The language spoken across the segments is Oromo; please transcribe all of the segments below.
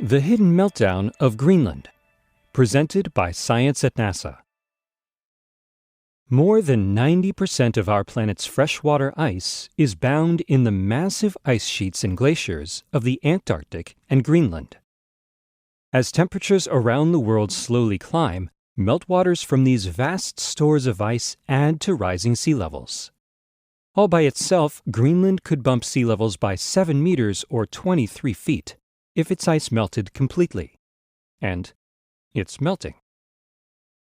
The Hidden Meltdown of Greenland, presented by Science at NASA. More than 90% of our planet's freshwater ice is bound in the massive ice sheets and glaciers of the Antarctic and Greenland. As temperatures around the world slowly climb, meltwaters from these vast stores of ice add to rising sea levels. All by itself, Greenland could bump sea levels by 7 meters or 23 feet if its ice melted completely. And it's melting.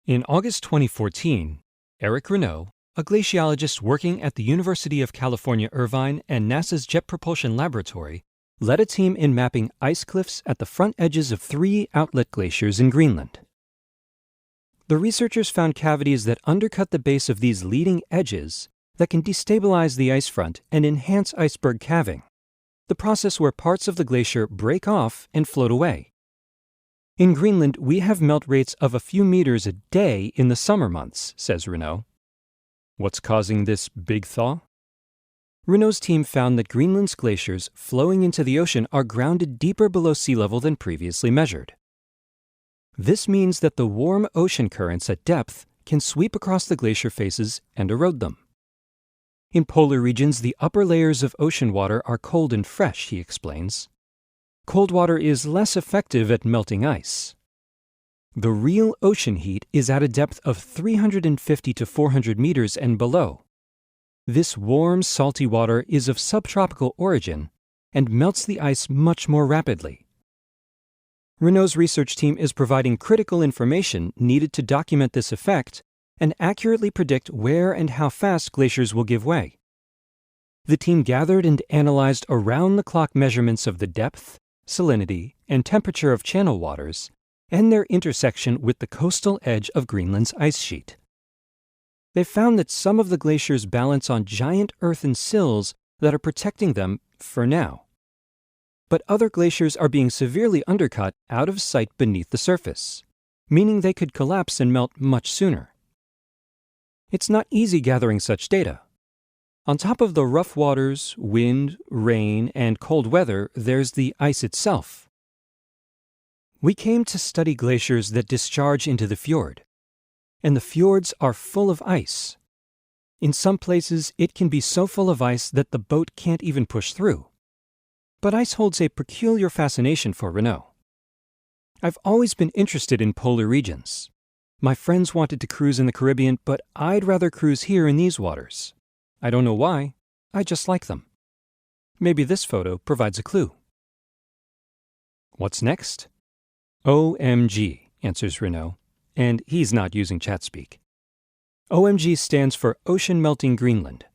In August 2014, Eric Renaud, a glaciologist working at the University of California, Irvine and NASA's Jet Propulsion Laboratory, led a team in mapping ice cliffs at the front edges of 3 outlet glaciers in Greenland. The researchers found cavities that undercut the base of these leading edges that can destabilize the ice front and enhance iceberg calving, the process where parts of the glacier break off and float away. In Greenland, we have melt rates of a few meters a day in the summer months, says Renaud. What's causing this big thaw? Renaud's team found that Greenland's glaciers flowing into the ocean are grounded deeper below sea level than previously measured. This means that the warm ocean currents at depth can sweep across the glacier faces and erode them. In polar regions, the upper layers of ocean water are cold and fresh, he explains. Cold water is less effective at melting ice. The real ocean heat is at a depth of 350 to 400 meters and below. This warm, salty water is of subtropical origin and melts the ice much more rapidly. Renaud's research team is providing critical information needed to document this effect and accurately predict where and how fast glaciers will give way. The team gathered and analyzed around-the-clock measurements of the depth, salinity, and temperature of channel waters and their intersection with the coastal edge of Greenland's ice sheet. They found that some of the glaciers balance on giant earthen sills that are protecting them for now. But other glaciers are being severely undercut out of sight beneath the surface, meaning they could collapse and melt much sooner. It's not easy gathering such data. On top of the rough waters, wind, rain, and cold weather, there's the ice itself. We came to study glaciers that discharge into the fjord, and the fjords are full of ice. In some places, it can be so full of ice that the boat can't even push through. But ice holds a peculiar fascination for Renaud. I've always been interested in polar regions. My friends wanted to cruise in the Caribbean, but I'd rather cruise here in these waters. I don't know why, I just like them. Maybe this photo provides a clue. What's next? OMG, answers Renaud, and he's not using chat speak. OMG stands for Ocean Melting Greenland,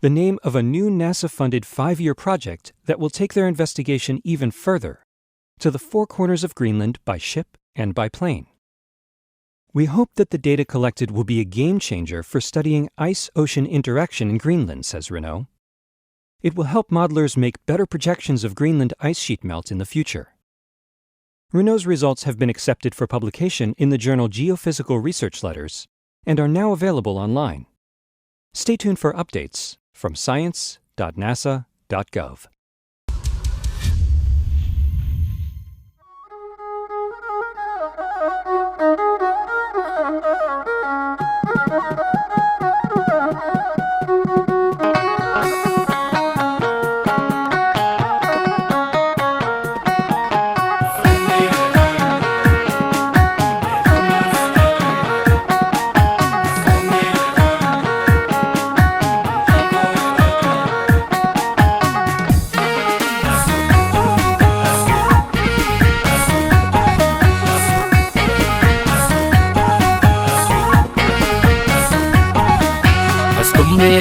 the name of a new NASA-funded 5-year project that will take their investigation even further, to the 4 corners of Greenland by ship and by plane. We hope that the data collected will be a game-changer for studying ice-ocean interaction in Greenland, says Renaud. It will help modelers make better projections of Greenland ice sheet melt in the future. Renaud's results have been accepted for publication in the journal Geophysical Research Letters and are now available online. Stay tuned for updates from science.nasa.gov.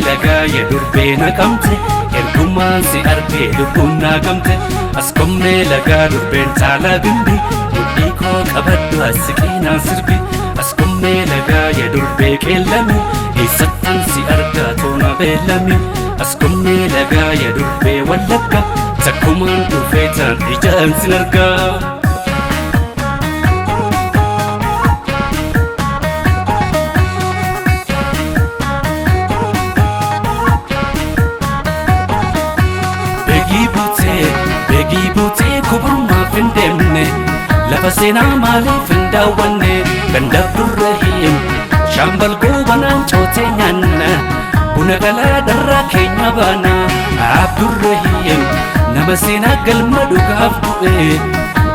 Lagaa yedurbee naqamte ergumaan si argee lubbuun naagamte as kommee lagaa durbeen caalaa bimbi mudhii koo qabaddu asiqiinaan sirbi as kommee lagaa yedurbee qeellame eessattan si argaa toona beellame as kommee lagaa yedurbee wallagga takkumaan dhufee taan ijaan sin argaa. Begi butee kuburmaaf hin deemne lafa seenaa maaliif hin daawwanne ganda durrahim shambal goobanaan cootee nyaanna buna galaa dharraa keenya baana Abdurrahim nama seenaa galma dhugaaf du'e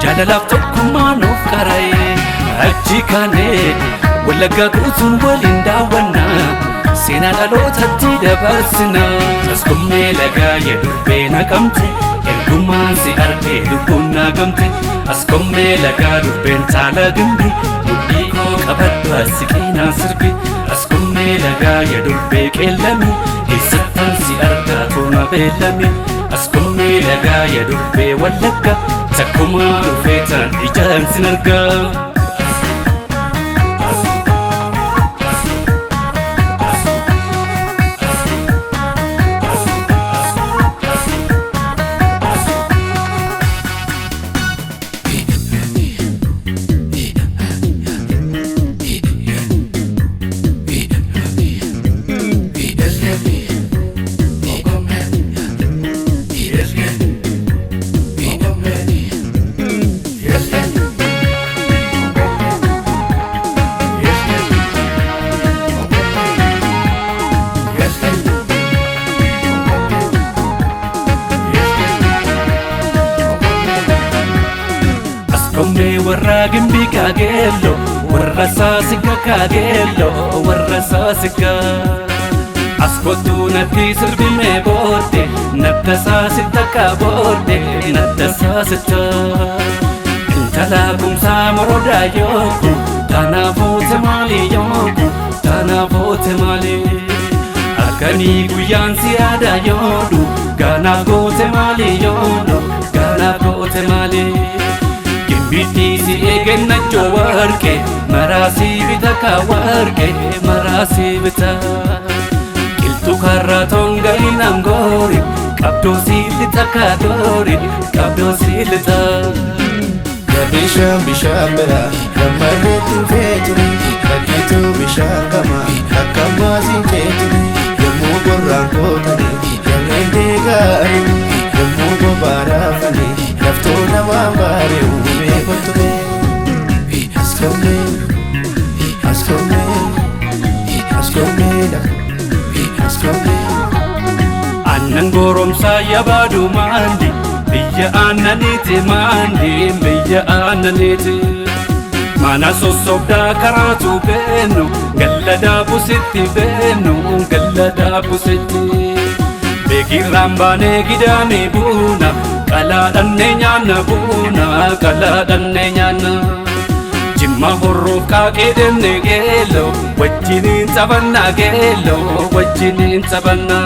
jaalalaaf tokkummaa nuuf qara'e achi kaanee wallaggaa guutuun waliin daawwanna seenaa dhalootatti dabarsina askummee lagaa yedurbee naqamte ergumaan si argee lubbuun naagamte askummee lagaa durbeen taala gimbi mudhii koo qabaddu asiqinaa sirbi askummee lagaa yedurbee qeellami eessattaan si argaa toona beellami askummee lagaa yedurbee wallagga takkumaa dhufeetaan ijaan sin argaa warra gimbi kageello warra saasiga kageello warra saasiga askotu natti sirbime boodde natta saasita kaboodde natta saasita intala kumsa moroda yoku tanaafote maali yoku tanaafote maali akani guyyaan siyaada yoodu gana goote maali yoodu gana goote maali Bitisi egenna jowarke marasi bitaka warke marasi bita Kiltu karra tonga inangori kabdo silita kadori kabdo silita Bishan bishan bera kamaretu feturi kakitu bishan kama akamasin feturi Yamu gorran kotani yalende gari Yamu gobarafani naftona mambare ume kotume Askome Askome Askome Askome Annan goromsa yabadu mandi Biyya annaniti mandi biyya annaniti Mana sosobda karatu benu Gallada busitti benu Gallada busitti Begirambane gidame buna Kalaadhanne nyaanna buna kalaadhanne nyaanna Jimma horroof kaaqee deemne geello wajjiniin taphanna geello wajjiniin taphanna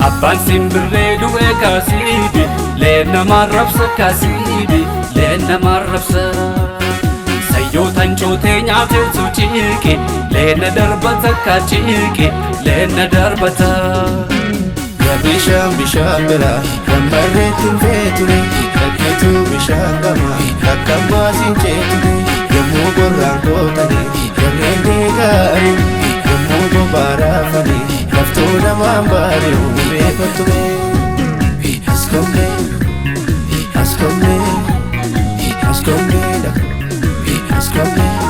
Abbaan simbirree du'e kaasiibi leennamaan rabsa kaasiibi leennamaan rabsa Sayyootan cootee nyaateetu ciiqe leenna darbata kaciiqe leenna darbata Bishan bishan bera kamaretu feturi kakitu bishan kama akamasin feturi Yamu gorran kotani yalende gari Yamu gobarafani naftona mambare ume kotume Askome Askome Askome Askome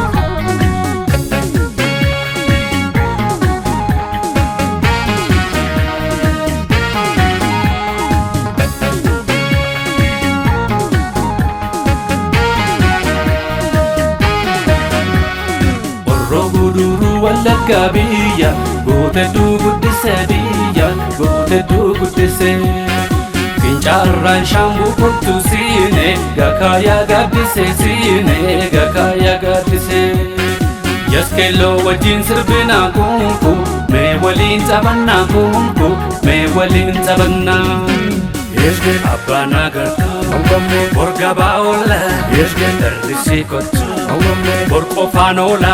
wallagga biyya gootetu guddise biyya gootetu guddise fincaarraan shaambuu kottu siine gakaayaa gaaddise siine gakaayaa gaaddise yaskeelloo wajjin sirbinaa kunku mee waliin taphannaa kunku mee waliin taphannaa abbaan agartuu borga baa'oola darrisii kottu bor qofaan oola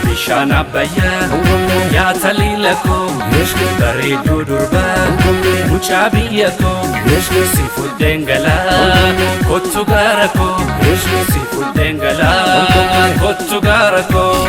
bishaan abbayyaa yaa taliila koo bareedduu durbaa mucaa biyya koo si fuddeen galaa kottu gaara koo si fuddeen galaa kottu gaara koo